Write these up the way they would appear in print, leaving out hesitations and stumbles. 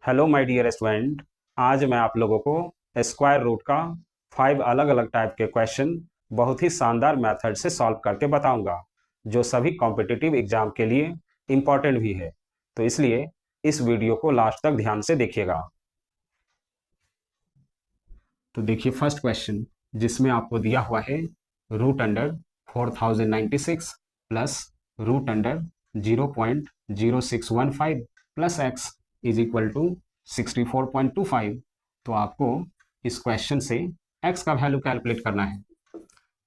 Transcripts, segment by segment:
Hello my dear student. आज मैं आप लोगों को स्क्वायर रूट का 5 अलग अलग टाइप के क्वेश्चन बहुत ही शानदार मेथड से सॉल्व करके बताऊंगा, जो सभी कॉम्पिटिटिव एग्जाम के लिए इम्पॉर्टेंट भी है। तो इसलिए इस वीडियो को लास्ट तक ध्यान से देखिएगा। तो देखिए फर्स्ट क्वेश्चन, जिसमें आपको दिया हुआ है root under 4096 plus root under 0.0615 plus x is equal to 64.25। तो आपको इस क्वेश्चन से x का वैल्यू कैलकुलेट करना है।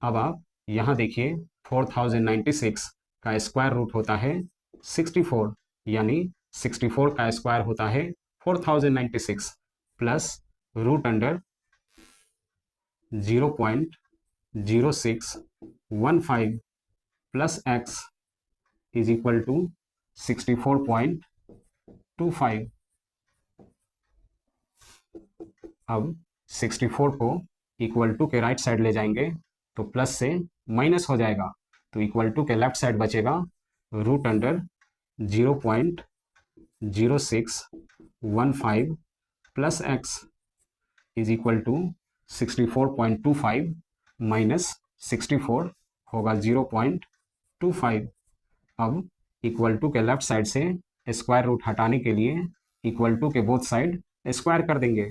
अब आप यहाँ देखिए 4096 का स्क्वायर रूट होता है 64, यानी 64 का स्क्वायर होता है 4096 plus root under 0.0615 plus x is equal to 64.25। अब 64 को इक्वल टू के राइट साइड ले जाएंगे तो प्लस से माइनस हो जाएगा, तो इक्वल टू के लेफ्ट साइड बचेगा root under 0.0615 plus x is equal to 64.25 minus 64 होगा 0.25। अब इक्वल टू के लेफ्ट साइड से स्क्वायर रूट हटाने के लिए इक्वल टू के बोथ साइड स्क्वायर कर देंगे।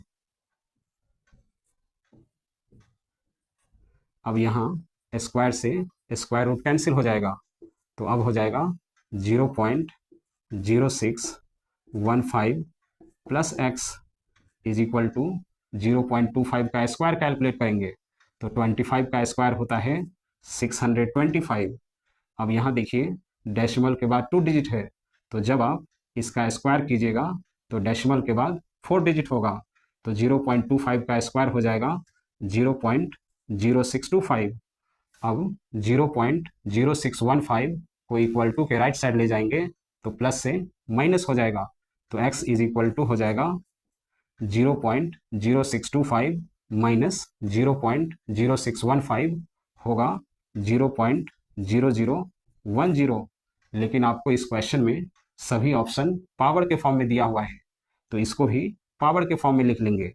अब यहाँ स्क्वायर से स्क्वायर रूट कैंसिल हो जाएगा, तो अब हो जाएगा 0.0615 plus x is equal to 0.25 का स्क्वायर कैलकुलेट करेंगे तो 25 का स्क्वायर होता है 625। अब यहाँ देखिए डेसिमल के बाद 2 डिजिट है, तो जब आप इसका स्क्वायर कीजिएगा तो डेसिमल के बाद 4 डिजिट होगा, तो 0.25 का स्क्वायर हो जाएगा 0.0625। अब 0.0615 को इक्वल टू के राइट साइड ले जाएंगे तो प्लस से माइनस हो जाएगा, तो x इज इक्वल टू हो जाएगा 0.0625 माइनस 0.0615 होगा 0.0010। लेकिन आपको इस क्वेश्चन में सभी ऑप्शन पावर के फॉर्म में दिया हुआ है, तो इसको भी पावर के फॉर्म में लिख लेंगे।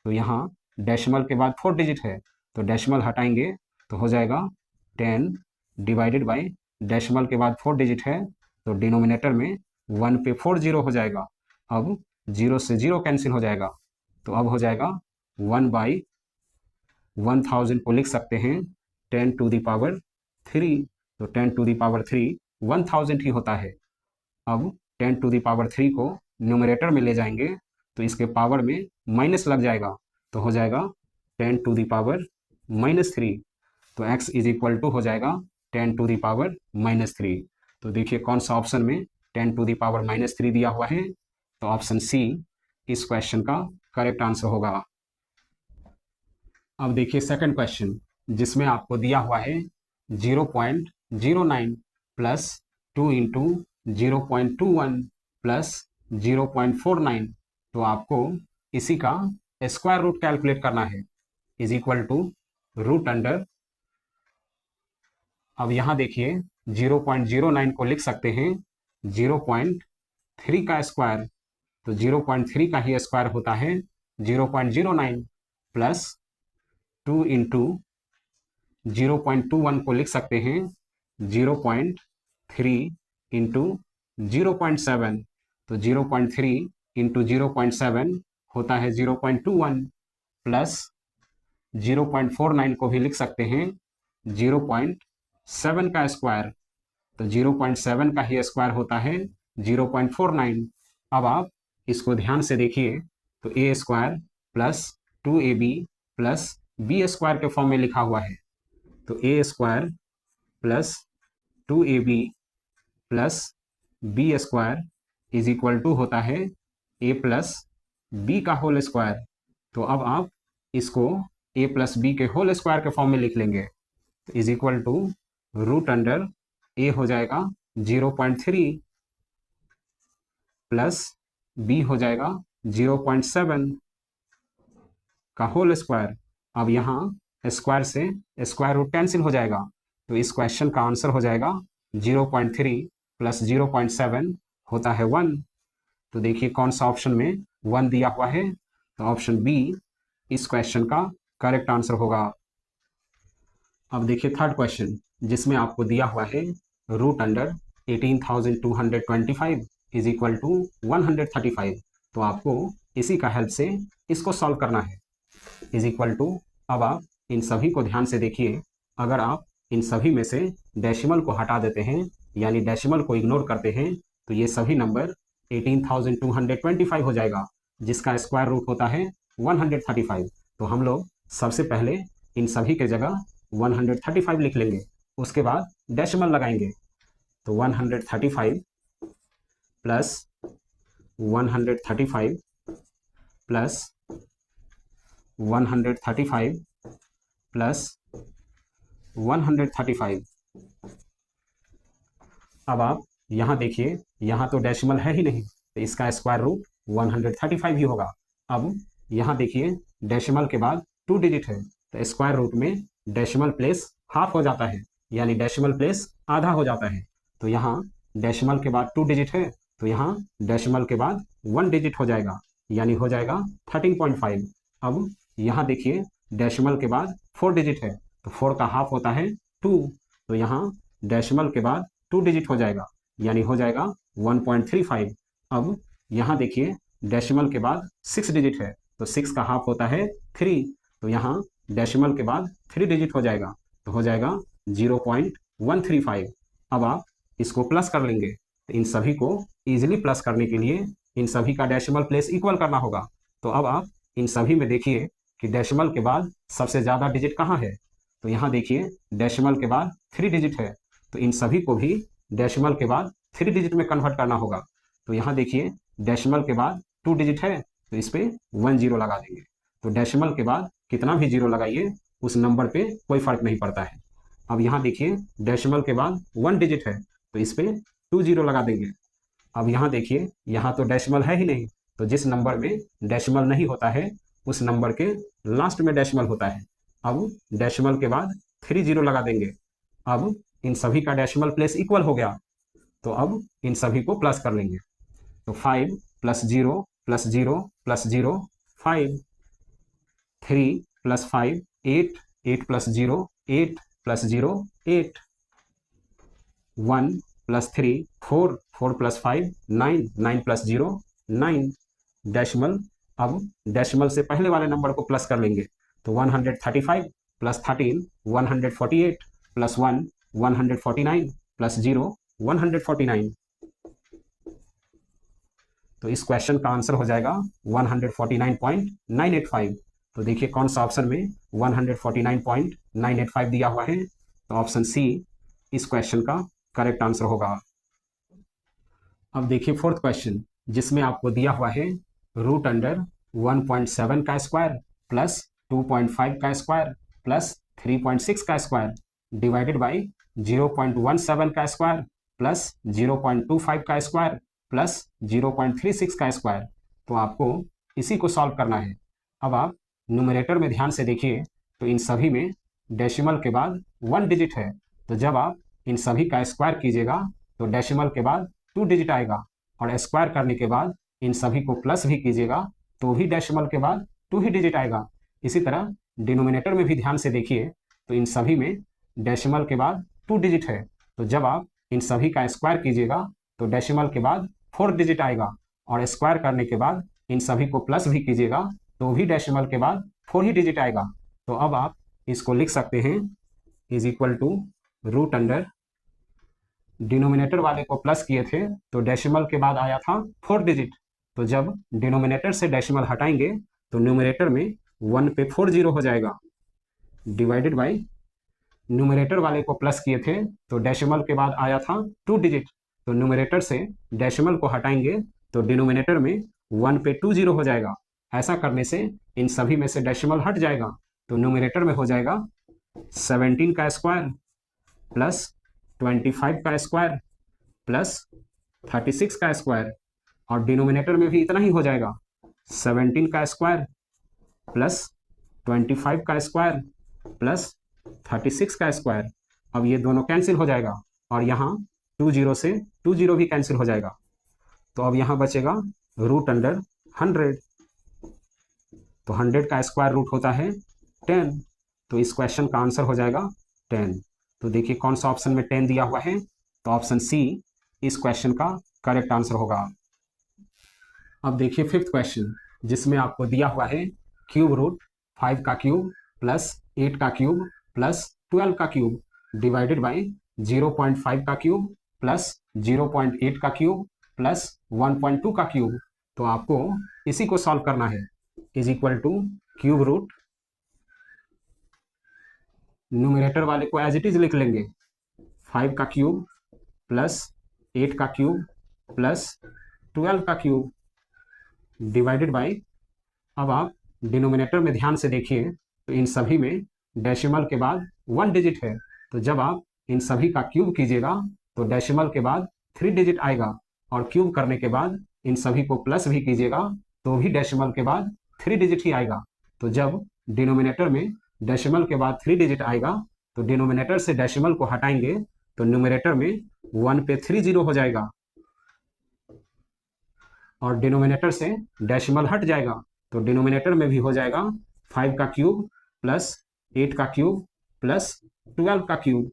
तो यहाँ डेसिमल के बाद 4 डिजिट है, तो डेसिमल हटाएंगे तो हो जाएगा 10 डिवाइडेड बाई डेसिमल के बाद 4 डिजिट है, तो डिनोमिनेटर में 1 पे 4 जीरो हो जाएगा। अब 0 से 0 कैंसिल हो जाएगा, तो अब हो जाएगा 1 बाई 1000 को लिख सकते हैं 10 टू द पावर 3, तो 10 टू द पावर 3 1000 ही होता है। अब 10 टू द पावर 3 को न्यूमरेटर में ले जाएंगे तो इसके पावर में माइनस लग जाएगा, तो हो जाएगा 10 टू द पावर -3, तो x इज इक्वल टू हो जाएगा 10 टू द पावर -3। तो देखिए कौन सा ऑप्शन में 10 टू द पावर -3 दिया हुआ है, तो ऑप्शन सी इस क्वेश्चन का करेक्ट आंसर होगा। अब देखिए सेकंड क्वेश्चन, जिसमें आपको दिया हुआ है 0.09 प्लस 2 इंटू 0.21 प्लस 0.49। तो आपको इसी का स्क्वायर रूट कैलकुलेट करना है is equal to root under, अब यहाँ देखिए 0.09 को लिख सकते हैं 0.3 का स्क्वायर, तो 0.3 का ही स्क्वायर होता है 0.09 प्लस 2 इंटू 0.21 को लिख सकते हैं 0.3 इंटू 0.7, तो 0.3 इंटू 0.7 होता है 0.21 प्लस 0.49 को भी लिख सकते हैं 0.7 का स्क्वायर, तो 0.7 का ही स्क्वायर होता है 0.49। अब आप इसको ध्यान से देखिए तो A square plus 2ab plus B square के फॉर्म में लिखा हुआ है, तो A square plus 2ab plus B square is equal to होता है ए प्लस बी का होल स्क्वायर। तो अब आप इसको ए प्लस बी के होल स्क्वायर के फॉर्म में लिख लेंगे, तो is equal to root under A हो जाएगा 0.3 प्लस बी हो जाएगा 0.7 का होल स्क्वायर। अब यहाँ स्क्वायर से स्क्वायर रूट कैंसिल हो जाएगा, तो इस क्वेश्चन का आंसर हो जाएगा 0.3 प्लस 0.7 होता है 1। तो देखिए कौन सा ऑप्शन में 1 दिया हुआ है, तो ऑप्शन बी इस क्वेश्चन का करेक्ट आंसर होगा। अब देखिए थर्ड क्वेश्चन, जिसमें आपको दिया हुआ है root under 18,225 is equal to 135। तो आपको इसी का हेल्प से इसको सॉल्व करना है। इज इक्वल टू, अब आप इन सभी को ध्यान से देखिए, अगर आप इन सभी में से डेसिमल को हटा देते हैं, यानी डेसिमल को इग्नोर करते हैं, तो ये सभी नंबर 18,225 हो जाएगा, जिसका स्क्वायर रूट होता है 135। तो हम लोग सबसे पहले इन सभी के जगह 135 लिख लेंगे, उसके बाद डेसिमल लगाएंगे। तो 135 प्लस 135 प्लस 135 प्लस 135। अब आप यहाँ देखिए, यहाँ तो डेसिमल है ही नहीं, तो इसका स्क्वायर रूट 135 ही होगा। अब यहाँ देखिए, डेसिमल के बाद 2 डिजिट है, तो स्क्वायर रूट में डेसिमल प्लेस हाफ हो जाता है, यानी डेसिमल प्लेस आधा हो जाता है। तो यहाँ डेसिमल के बाद 2 डिजिट है, तो यहाँ डेसिमल के बाद 1 डिजिट हो जाएगा, यानी हो जाएगा 13.5। अब यहाँ देखिए, डेसिमल के बाद 4 डिजिट है, तो 4 का हाफ होता है 2, तो यहाँ डेसिमल के बाद 2 डिजिट हो जाएगा, यानी हो जाएगा 1.35। अब यहाँ देखिए, डेसिमल के बाद 6 डिजिट है, तो 6 का हाफ होता है 3, तो यहाँ डेसिमल के बाद 3 डिजिट हो जाएगा, तो हो जाएगा 0.135। अब आप इसको प्लस कर लेंगे, तो इन सभी को इजीली प्लस करने के लिए इन सभी का डेसिमल प्लेस इक्वल करना होगा। तो अब आप इन सभी में देखिए कि डेसिमल के बाद सबसे ज़्यादा डिजिट कहाँ है, तो यहाँ देखिए डेसिमल के बाद 3 डिजिट है, तो इन सभी को भी डेसिमल के बाद 3 डिजिट में कन्वर्ट करना होगा। तो यहाँ देखिए, डेसिमल के बाद 2 डिजिट है, तो इस पर 1 0 लगा देंगे। तो डेसिमल के बाद कितना भी जीरो लगाइए, उस नंबर पे कोई फर्क नहीं पड़ता है। अब यहाँ देखिए, डेसिमल के बाद 1 डिजिट है, तो इस पर 2 0 लगा देंगे। अब यहाँ देखिए, यहाँ तो डेसिमल है ही नहीं, तो जिस नंबर में डेसिमल नहीं होता है, उस नंबर के लास्ट में डेसिमल होता है। अब डेसिमल के बाद 3 0 लगा देंगे। अब इन सभी का डेसिमल प्लेस इक्वल हो गया, तो अब इन सभी को प्लस कर लेंगे। तो 5 + 0 + 0 + 0 5, 3 + 5 8, 8 + 0 8 + 0 8, 1 + 3 4, 4 + 5 9, 9 + 0 9। डेसिमल, अब डेसिमल से पहले वाले नंबर को प्लस कर लेंगे, तो 135 + 13 148 + 1 149 + 0 149। तो इस क्वेश्चन का आंसर हो जाएगा 149.985। तो देखिए कौन सा ऑप्शन में 149.985 दिया हुआ है, तो ऑप्शन सी इस क्वेश्चन का करेक्ट आंसर होगा। अब देखिए फोर्थ क्वेश्चन, जिसमें आपको दिया हुआ है रूट अंडर 1.7 का स्क्वायर प्लस 2.5 का स्क्वायर प्लस 3.6 का स्क्वायर डिवाइडेड बाई 0.17 का स्क्वायर प्लस 0.25 का स्क्वायर प्लस 0.36 का स्क्वायर। तो आपको इसी को सॉल्व करना है। अब आप न्यूमरेटर में ध्यान से देखिए, तो इन सभी में डेसिमल के बाद 1 डिजिट है, तो जब आप इन सभी का स्क्वायर कीजिएगा तो डेसिमल के बाद 2 डिजिट आएगा, और स्क्वायर करने के बाद इन सभी को प्लस भी कीजिएगा तो भी डेसिमल के बाद 2 ही डिजिट आएगा। इसी तरह डिनोमिनेटर में भी ध्यान से देखिए, तो इन सभी में डेसिमल के बाद 2 डिजिट है, तो जब आप इन सभी का स्क्वायर कीजिएगा तो डेसिमल के बाद 4 डिजिट आएगा, और स्क्वायर करने के बाद इन सभी को प्लस भी कीजिएगा तो भी डेसिमल के बाद 4 ही डिजिट आएगा। तो अब आप इसको लिख सकते हैं is equal to root under, denominator वाले को प्लस किए थे तो डेसिमल के बाद आया था 4 डिजिट, तो जब डिनोमिनेटर से डेसिमल हटाएंगे तो न्यूमरेटर में 1 पे 4 0 हो जाएगा, डिवाइडेड बाई न्यूमरेटर वाले को प्लस किए थे तो डेसिमल के बाद आया था 2 डिजिट, तो न्यूमरेटर से डेसिमल को हटाएंगे तो डिनोमिनेटर में 1 पे 2 0 हो जाएगा। ऐसा करने से इन सभी में से डेसिमल हट जाएगा, तो न्यूमरेटर में हो जाएगा 17 का स्क्वायर प्लस 25 का स्क्वायर प्लस 36 का स्क्वायर, और डिनोमिनेटर में भी इतना ही हो जाएगा 17 का स्क्वायर प्लस 25 का स्क्वायर प्लस 36 का स्क्वायर। अब ये दोनों कैंसिल हो जाएगा, और यहाँ 2 0 से 2 0 भी कैंसिल हो जाएगा। तो अब यहाँ बचेगा रूट अंडर 100, तो 100 का स्क्वायर रूट होता है 10, तो इस क्वेश्चन का आंसर हो जाएगा 10। तो देखिए कौन सा ऑप्शन में 10 दिया हुआ है, तो ऑप्शन सी इस क्वेश्चन का करेक्ट आंसर होगा। अब देखिए फिफ्थ क्वेश्चन, जिसमें आपको दिया हुआ है क्यूब रूट 5 का क्यूब प्लस 8 का क्यूब प्लस 12 का क्यूब डिवाइडेड बाई 0.5 का क्यूब प्लस 0.8 का क्यूब प्लस 1.2 का क्यूब। तो आपको इसी को सॉल्व करना है। Is equal to cube root, numerator वाले को एज इट इज लिख लेंगे, 5 का क्यूब प्लस 8 का क्यूब प्लस 12 का क्यूब डिवाइडेड बाई, अब आप डिनोमिनेटर में ध्यान से देखिए तो इन सभी में डेसिमल के बाद 1 डिजिट है, तो जब आप इन सभी का क्यूब कीजिएगा तो डेसिमल के बाद 3 डिजिट आएगा, और क्यूब करने के बाद इन सभी को प्लस भी कीजिएगा तो भी डेसिमल के बाद 3 डिजिट ही आएगा। तो जब डिनोमिनेटर में डेसिमल के बाद 3 डिजिट आएगा तो डिनोमिनेटर से डेसिमल को हटाएंगे तो न्यूमरेटर में 1 पे 3 जीरो हो जाएगा, और डिनोमिनेटर से डेसिमल हट जाएगा तो डिनोमिनेटर में भी हो जाएगा 5 का क्यूब प्लस 8 का क्यूब प्लस 12 का क्यूब।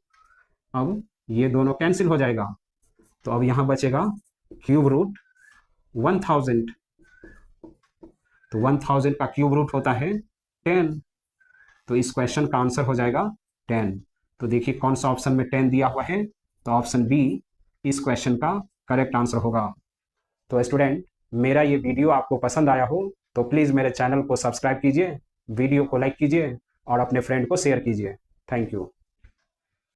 अब ये दोनों कैंसिल हो जाएगा, तो अब यहाँ बचेगा क्यूब रूट 1000, तो 1000 का क्यूब रूट होता है 10, तो इस क्वेश्चन का आंसर हो जाएगा 10। तो देखिए कौन सा ऑप्शन में 10 दिया हुआ है, तो ऑप्शन बी इस क्वेश्चन का करेक्ट आंसर होगा। तो स्टूडेंट, मेरा ये वीडियो आपको पसंद आया हो तो प्लीज़ मेरे चैनल को सब्सक्राइब कीजिए, वीडियो को लाइक कीजिए और अपने फ्रेंड को शेयर कीजिए। Thank you.